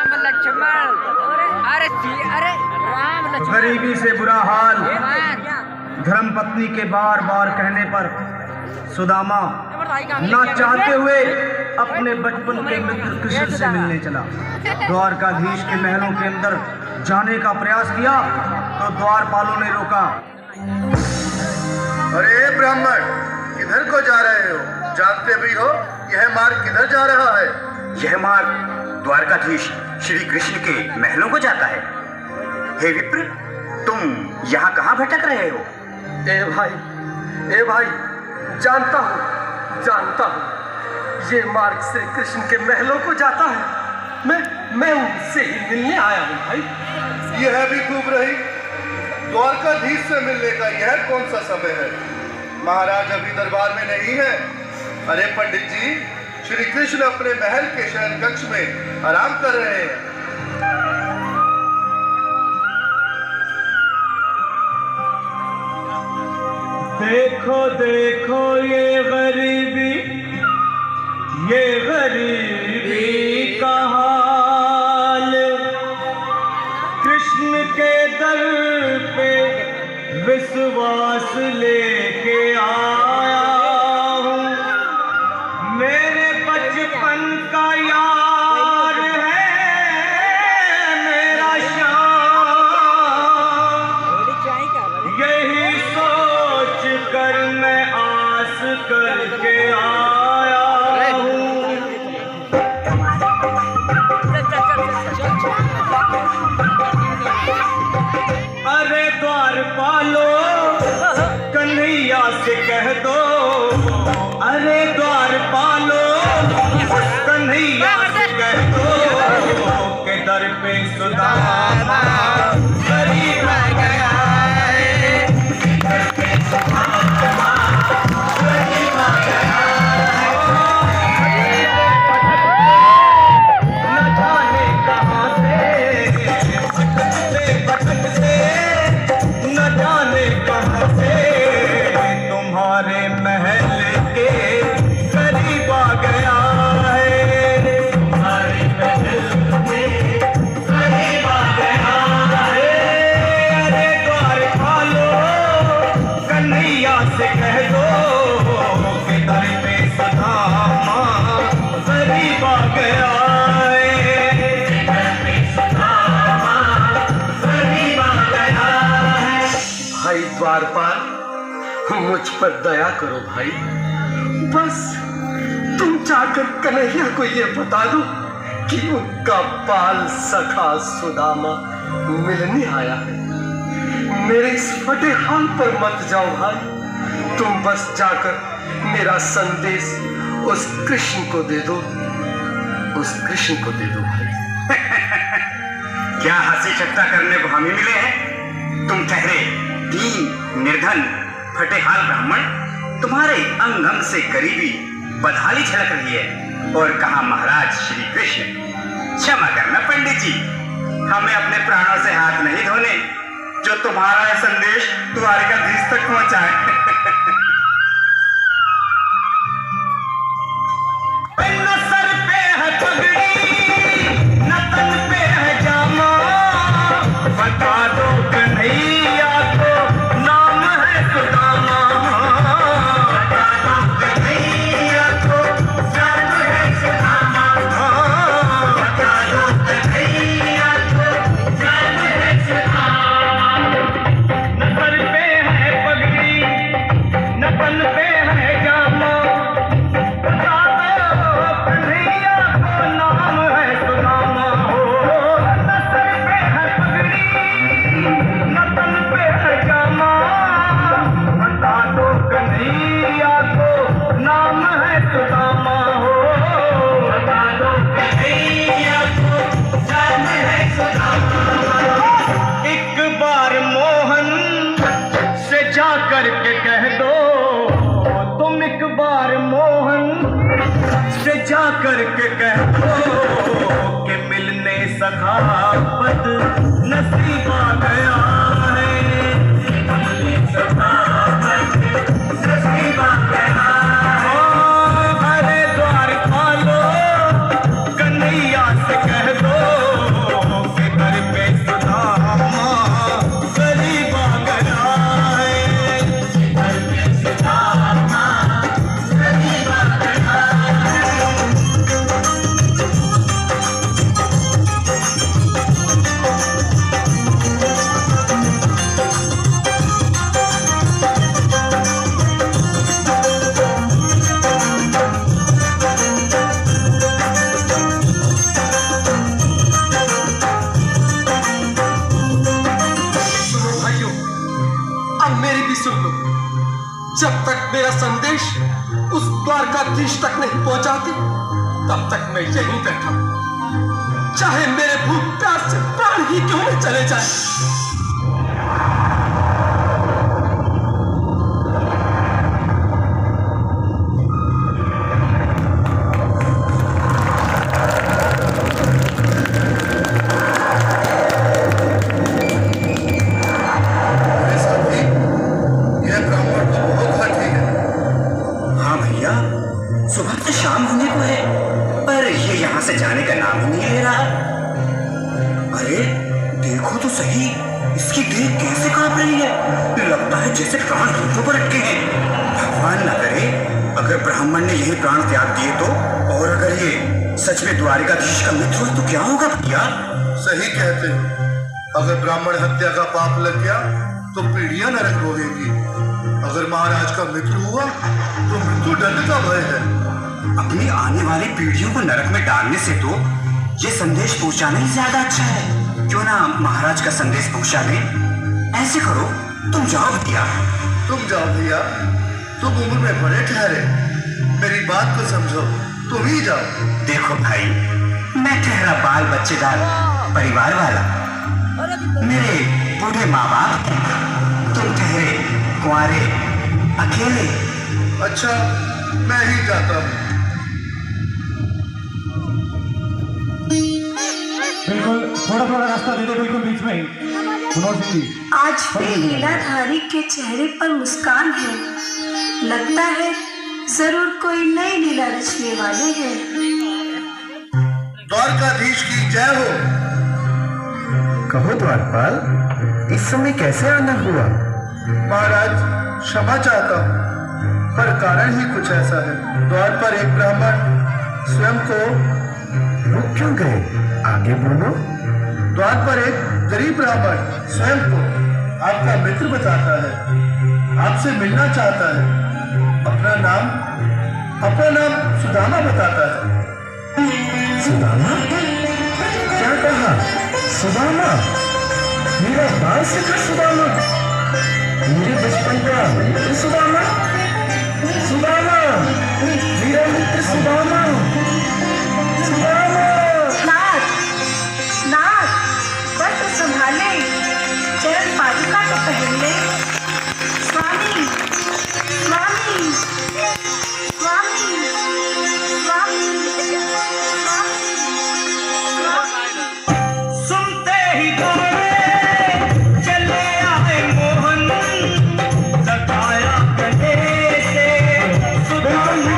राम लक्ष्मण, अरे राम लक्ष्मण। गरीबी से बुरा हाल धर्मपत्नी के बार बार कहने पर सुदामा ना चाहते हुए अपने बचपन के मित्र कृष्ण से मिलने चला। द्वारकाधीश के महलों के अंदर जाने का प्रयास किया तो द्वारपालों ने रोका। अरे ब्राह्मण, किधर को जा रहे हो? जानते भी हो यह मार्ग किधर जा रहा है? यह मार्ग द्वारकाधीश श्री कृष्ण के महलों को जाता है। हे विप्र, तुम यहाँ कहाँ भटक रहे हो? ए भाई, जानता हूँ ये मार्ग श्री कृष्ण के महलों को जाता है। मैं उनसे ही मिलने आया हूँ भाई। यह भी खूब रही, द्वारकाधीश से मिलने का यह कौन सा समय है? महाराज अभी दरबार में नहीं है। अरे पंडित जी, श्री कृष्ण अपने महल के शयन कक्ष में आराम कर रहे हैं। देखो देखो ये गरीबी का हाल, कृष्ण के दर पे विश्वास लेके आया हूँ। मेरे बचपन का यार है मेरा श्याम, यही सोच कर मैं आस करके आया हूँ। अरे द्वारपालो कन्हैया से कह दो, अरे द्वारपालो कन्हैया से कह दो के दर पे सुदामा गरीब आ गया है। दर पे सुदामा गरीब आ गया है। न जाने कहाँ से न जाने कहाँ से तुम्हारे महल के करीब आ गया है। तुम्हारे महल के करीब आ गया है। अरे द्वारपालो कन्हैया से कह दो कि दर पे सुदामा करीब आ गया है। दर पे सुदामा करीब आ गया है। भाई द्वारपाल, मुझ पर दया करो भाई। बस तुम जाकर कन्हैया को ये बता दो कि उनका बाल सखा सुदामा मिलने आया है। मेरे इस फटे हाल पर मत जाओ भाई। तुम बस जाकर मेरा संदेश उस कृष्ण को दे दो, उस कृष्ण को दे दो भाई। क्या हंसी ठट्टा करने को हम ही मिले हैं? तुम ठहरे दीन निर्धन फटेहाल ब्राह्मण, तुम्हारे अंग अंग से गरीबी बदहाली झलक रही है। और कहा महाराज श्री कृष्ण। क्षमा करना पंडित जी, हमें अपने प्राणों से हाथ नहीं धोने जो तुम्हारा यह संदेश द्वारकाधीश तक पहुंचाए। न सर पे है पगड़ी न तन पे है जामा, बता दो कन्हैया को नाम है सुदामा। बता दो कन्हैया को नाम है सुदामा। बता दो कन्हैया को नाम है सुदामा। न सर पे है पगड़ी न तन पे है जामा, बता दो कन्हैया को नाम है सुदामा। हो न सर पे है पगड़ी न तन पे है जामा, बता दो कन्हैया को नाम है सुदामा। हो बता दो कन्हैया को नाम है सुदामा। एक बार मोहन से जा करके कह दो, तुम एक बार मोहन से जा करके कह दो कि मिलने सखावत नसीब आ गया है। मिलने सखावत नसीब आ गया है। अरे द्वारपालो कन्हैया से कह दो द्वारकाधीश तक नहीं पहुंचाती तब तक मैं यहीं बैठा हूं, चाहे मेरे भूख प्यास से प्राण ही क्यों न चले जाए। सुबह से शाम होने को है पर ये यहाँ से जाने का नाम ही नहीं ले रहा। अरे देखो तो सही, इसकी देह कैसे कांप रही है, लगता है जैसे प्राण हाथों पर अटके हैं। भगवान न करे अगर ब्राह्मण ने यही प्राण त्याग दिए तो, और अगर ये सच में द्वारिकाधीश का मित्र हो तो क्या होगा भैया? सही कहते हो, अगर ब्राह्मण हत्या का पाप लग गया तो पीढ़ियां नरक होगी। अगर महाराज का मित्र हुआ तो मृत्यु दंड का भय है। अपनी आने वाली पीढ़ियों को नरक में डालने से तो ये संदेश पहुंचाना ही ज्यादा अच्छा है। क्यों ना महाराज का संदेश पहुंचा दें। ऐसे करो, तुम जाओ भैया। तुम जाओ भैया, तुम उम्र में बड़े ठहरे, मेरी बात को समझो, तुम ही जाओ। देखो भाई, मैं ठहरा बाल बच्चेदार परिवार वाला, मेरे बूढ़े माँ बाप, तुम ठहरे कुंवारे अकेले। अच्छा, मैं ही जाता हूँ। बिल्कुल थोड़ा थोड़ा रास्ता दे दो, बिल्कुल बीच में ही। मनोज सिंह जी, आज भी लीलाधारी के चेहरे पर मुस्कान है, लगता है जरूर कोई नई लीला रचने वाले हैं। द्वारकाधीश की जय हो। कहो द्वारपाल, इस समय कैसे आना हुआ? महाराज क्षमा चाहता हूँ, पर कारण ही कुछ ऐसा है। द्वार पर एक ब्राह्मण स्वयं को रुक क्यों गए? आगे बोलो। द्वार पर एक गरीब ब्राह्मण स्वयं को आपका मित्र बताता है, आपसे मिलना चाहता है। अपना नाम सुदामा बताता है। सुदामा? क्या कहा? सुदामा? मेरा बाल सखा सुदामा, मेरे बचपन का मित्र सुदामा, सुदामा, मेरा मित्र सुदामा, सुदामा। नाथ, वस्त्र संभाले, चरण पादुका तो पहन ले। स्वामी, स्वामी, स्वामी, स्वामी, सुनते ही दौड़े चले आए मोहन, लगाया गले से सुदामा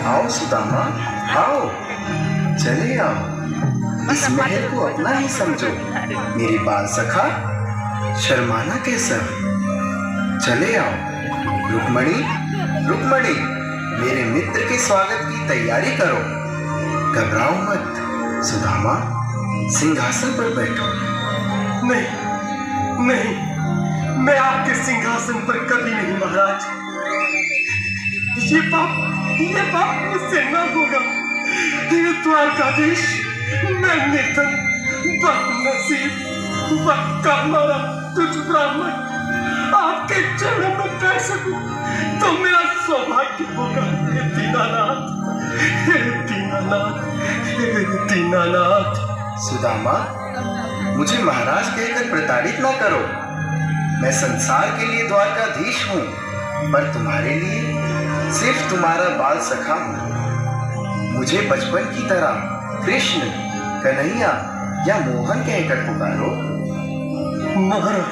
आओ सुदामा, आओ, चले आओ। इस महल को अपना ही समझो, मेरी बाल सखा, शर्माना कैसा? चले आओ। रुक्मणी, रुक्मणी, मेरे मित्र के स्वागत की तैयारी करो। घबराओ मत सुदामा, सिंहासन पर बैठो। नहीं नहीं, मैं आपके सिंहासन पर कभी नहीं महाराज। ये पाप मुझसे न होगा। ये द्वारकाधीश, मैं निर्धन, बदनसीब, वक्का मारा तुझ ब्राह्मण आपके चरणों में बैठ सकूं तो मेरा सौभाग्य होगा। हे दीनानाथ, हे दीनानाथ, हे दीनानाथ। सुदामा, मुझे महाराज कहकर प्रताड़ित ना करो। मैं संसार के लिए द्वारकाधीश हूँ, पर तुम्हारे लिए सिर्फ तुम्हारा बाल सखा हूँ। मुझे बचपन की तरह कृष्ण, कन्हैया या मोहन कहकर पुकारो। महाराज